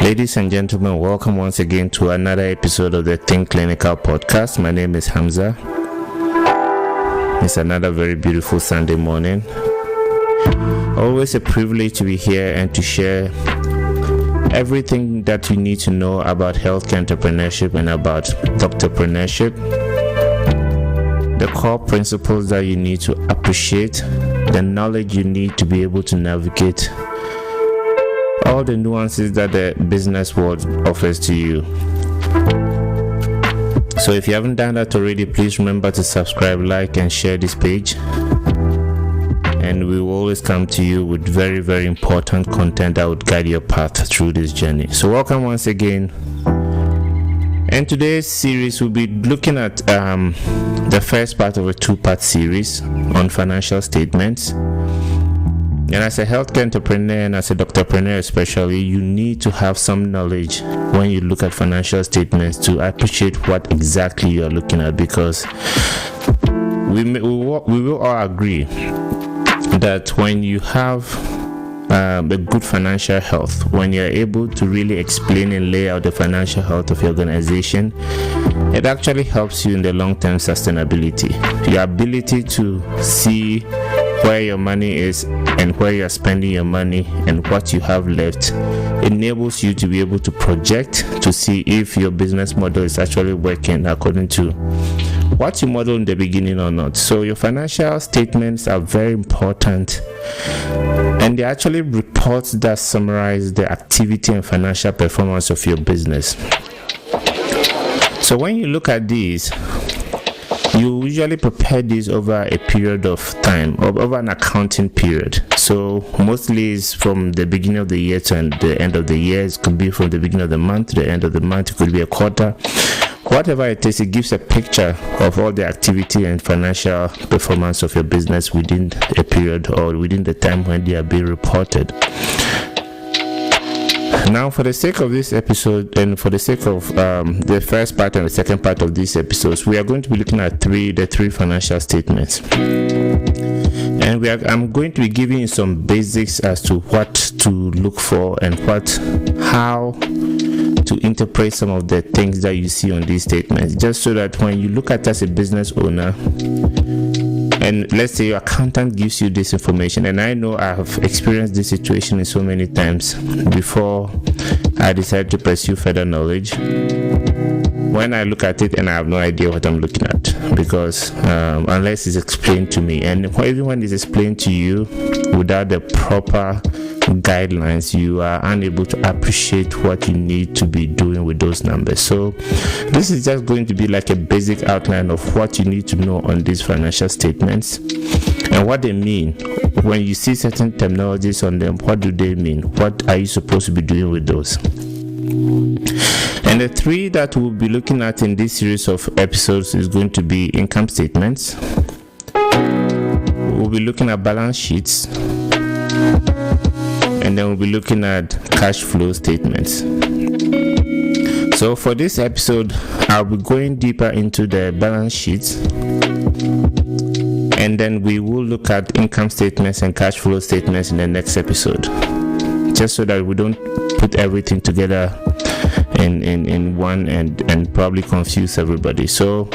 Ladies and gentlemen, welcome once again to another episode of the Think Clinical podcast. My name is Hamza. It's another very beautiful Sunday morning. Always a privilege to be here and to share everything that you need to know about healthcare entrepreneurship and about doctorpreneurship. The core principles that you need to appreciate, the knowledge you need to be able to navigate all the nuances that the business world offers to you. So if you haven't done that already, please remember to subscribe, like, and share this page. And we will always come to you with very, very important content that would guide your path through this journey. So welcome once again. In today's series, we'll be looking at the first part of a two-part series on financial statements. And as a healthcare entrepreneur and as a doctorpreneur especially, you need to have some knowledge when you look at financial statements to appreciate what exactly you are looking at, because we will all agree that when you have a good financial health, when you're able to really explain and lay out the financial health of your organization, it actually helps you in the long-term sustainability. Your ability to see where your money is and where you're spending your money and what you have left enables you to be able to project to see if your business model is actually working according to what you modeled in the beginning or not. So your financial statements are very important, and they actually reports that summarize the activity and financial performance of your business. So when you look at these, you usually prepare these over a period of time, or over an accounting period. So mostly it's from the beginning of the year to the end of the year. It could be from the beginning of the month to the end of the month. It could be a quarter. Whatever it is, it gives a picture of all the activity and financial performance of your business within a period or within the time when they are being reported. Now, for the sake of this episode and for the sake of the first part and the second part of these episodes, we are going to be looking at the three financial statements. And I'm going to be giving you some basics as to what to look for and how to interpret some of the things that you see on these statements, just so that when you look at as a business owner, and let's say your accountant gives you this information, and I know I have experienced this situation in so many times before I decided to pursue further knowledge. When I look at it and I have no idea what I'm looking at, because unless it's explained to me, and even when it's explained to you without the proper guidelines, you are unable to appreciate what you need to be doing with those numbers. So this is just going to be like a basic outline of what you need to know on these financial statements and what they mean. When you see certain terminologies on them, what do they mean? What are you supposed to be doing with those? And the three that we'll be looking at in this series of episodes is going to be income statements. We'll be looking at balance sheets, and then we'll be looking at cash flow statements. So for this episode, I'll be going deeper into the balance sheets, and then we will look at income statements and cash flow statements in the next episode, just so that we don't put everything together in one and probably confuse everybody. So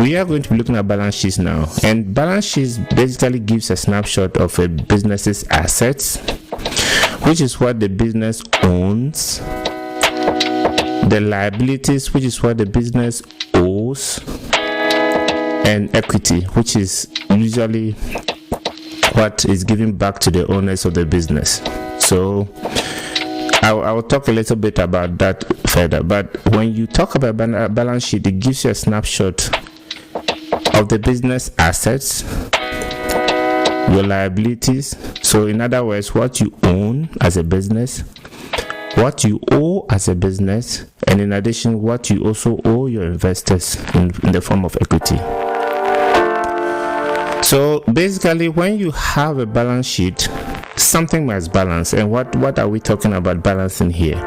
we are going to be looking at balance sheets now, and balance sheets basically gives a snapshot of a business's assets, which is what the business owns, the liabilities, which is what the business owes, and equity, which is usually what is given back to the owners of the business. So I will talk a little bit about that further, but when you talk about balance sheet, it gives you a snapshot of the business assets, your liabilities. So in other words, what you own as a business, what you owe as a business, and in addition, what you also owe your investors in the form of equity. So basically, when you have a balance sheet, something must balance. And what are we talking about balancing here?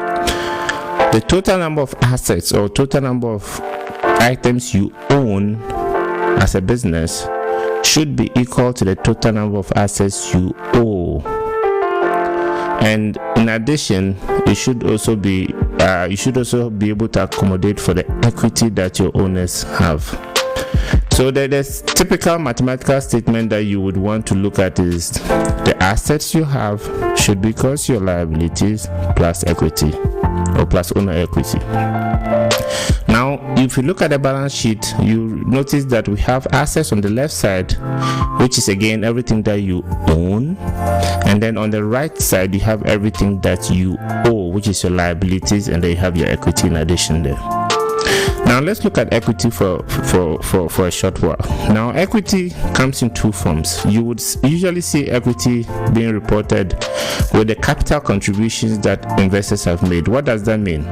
The total number of assets or total number of items you own as a business should be equal to the total number of assets you owe. And in addition, it should also be you should also be able to accommodate for the equity that your owners have. So the typical mathematical statement that you would want to look at is the assets you have should be equals your liabilities plus equity, or plus owner equity. Now, if you look at the balance sheet, you notice that we have assets on the left side, which is again everything that you own, and then on the right side you have everything that you owe, which is your liabilities, and then you have your equity in addition there. Now let's look at equity for a short while. Now, equity comes in two forms. You would usually see equity being reported with the capital contributions that investors have made. What does that mean?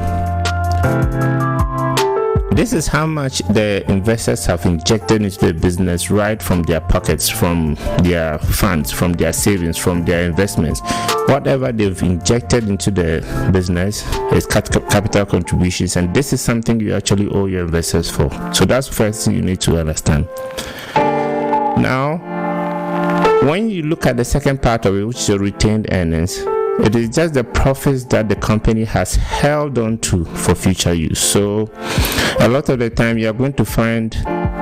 This is how much the investors have injected into the business right from their pockets, from their funds, from their savings, from their investments. Whatever they've injected into the business is capital contributions, and this is something you actually owe your investors for. So that's the first thing you need to understand. Now, when you look at the second part of it, which is your retained earnings, it is just the profits that the company has held on to for future use. So a lot of the time you are going to find,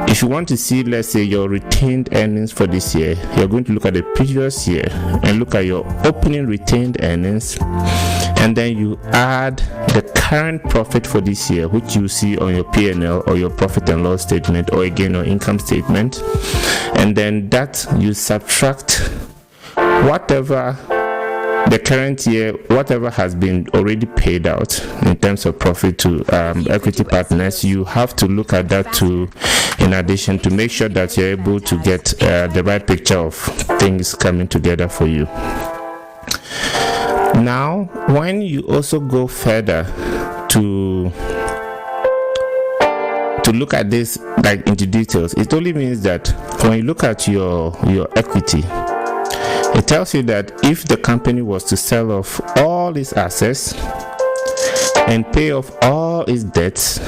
if you want to see, let's say, your retained earnings for this year, you're going to look at the previous year and look at your opening retained earnings, and then you add the current profit for this year, which you see on your P&L or your profit and loss statement, or again your income statement, and then that you subtract whatever the current year, whatever has been already paid out in terms of profit to equity partners. You have to look at that too, in addition, to make sure that you're able to get the right picture of things coming together for you. Now, when you also go further to look at this like into details, it only means that when you look at your equity, it tells you that if the company was to sell off all its assets and pay off all its debts,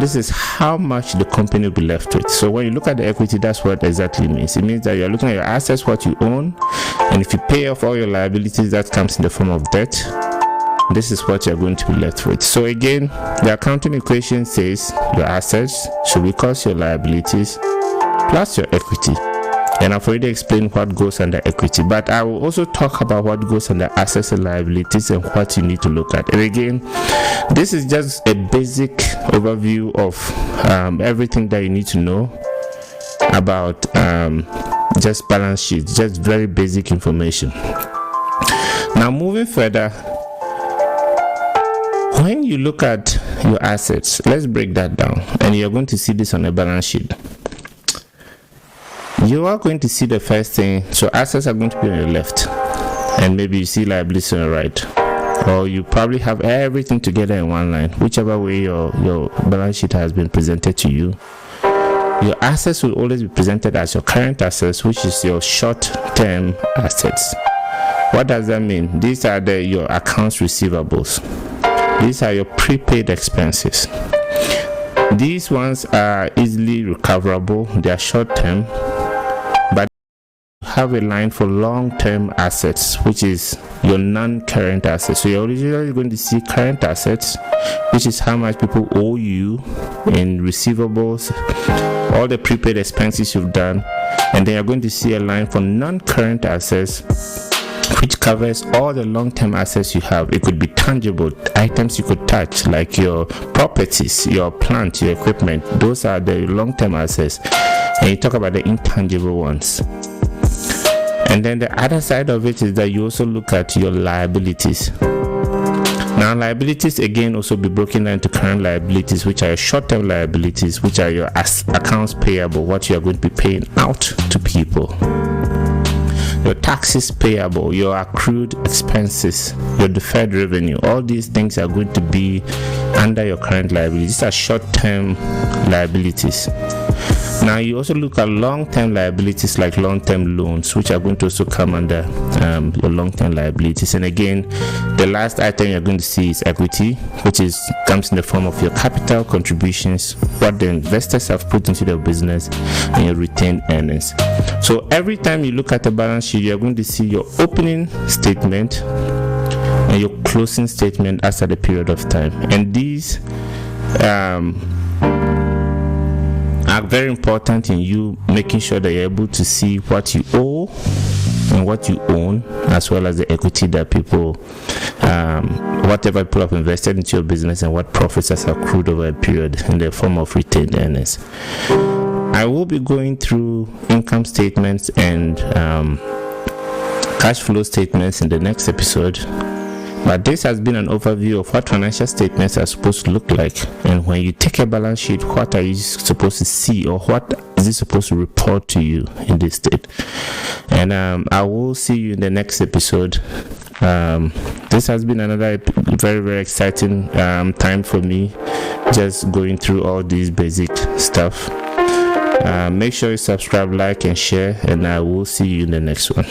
this is how much the company will be left with. So when you look at the equity, that's what exactly means. It means that you're looking at your assets, what you own, and if you pay off all your liabilities, that comes in the form of debt. This is what you're going to be left with. So again, the accounting equation says your assets should be equals your liabilities plus your equity. And I've already explained what goes under equity, but I will also talk about what goes under assets and liabilities and what you need to look at. And again, this is just a basic overview of everything that you need to know about just balance sheets, just very basic information. Now, moving further, when you look at your assets, let's break that down, and you're going to see this on a balance sheet. You are going to see the first thing. So assets are going to be on your left, and maybe you see liabilities on the right, or you probably have everything together in one line, whichever way your balance sheet has been presented to you. Your assets will always be presented as your current assets, which is your short-term assets. What does that mean? These are your accounts receivables. These are your prepaid expenses. These ones are easily recoverable. They are short-term, but have a line for long-term assets, which is your non-current assets. So you're originally going to see current assets, which is how much people owe you in receivables, all the prepaid expenses you've done, and then you're going to see a line for non-current assets, which covers all the long-term assets you have. It could be tangible items you could touch, like your properties, your plant, your equipment. Those are the long-term assets. And you talk about the intangible ones. And then the other side of it is that you also look at your liabilities. Now, liabilities again also be broken down into current liabilities, which are your short-term liabilities, which are your accounts payable, what you are going to be paying out to people. Your taxes payable, your accrued expenses, your deferred revenue, all these things are going to be under your current liabilities. These are short-term liabilities. Now, you also look at long-term liabilities like long-term loans, which are going to also come under your long-term liabilities. And again, the last item you're going to see is equity, which comes in the form of your capital contributions, what the investors have put into their business, and your retained earnings. So every time you look at the balance sheet, you're going to see your opening statement, and your closing statement after the period of time. And these are very important in you making sure that you're able to see what you owe and what you own, as well as the equity that people, whatever people have invested into your business, and what profits has accrued over a period in the form of retained earnings. I will be going through income statements and cash flow statements in the next episode. But this has been an overview of what financial statements are supposed to look like, and when you take a balance sheet, what are you supposed to see, or what is it supposed to report to you in this state. And I will see you in the next episode. This has been another very, very exciting time for me, just going through all these basic stuff. Make sure you subscribe, like, and share, and I will see you in the next one.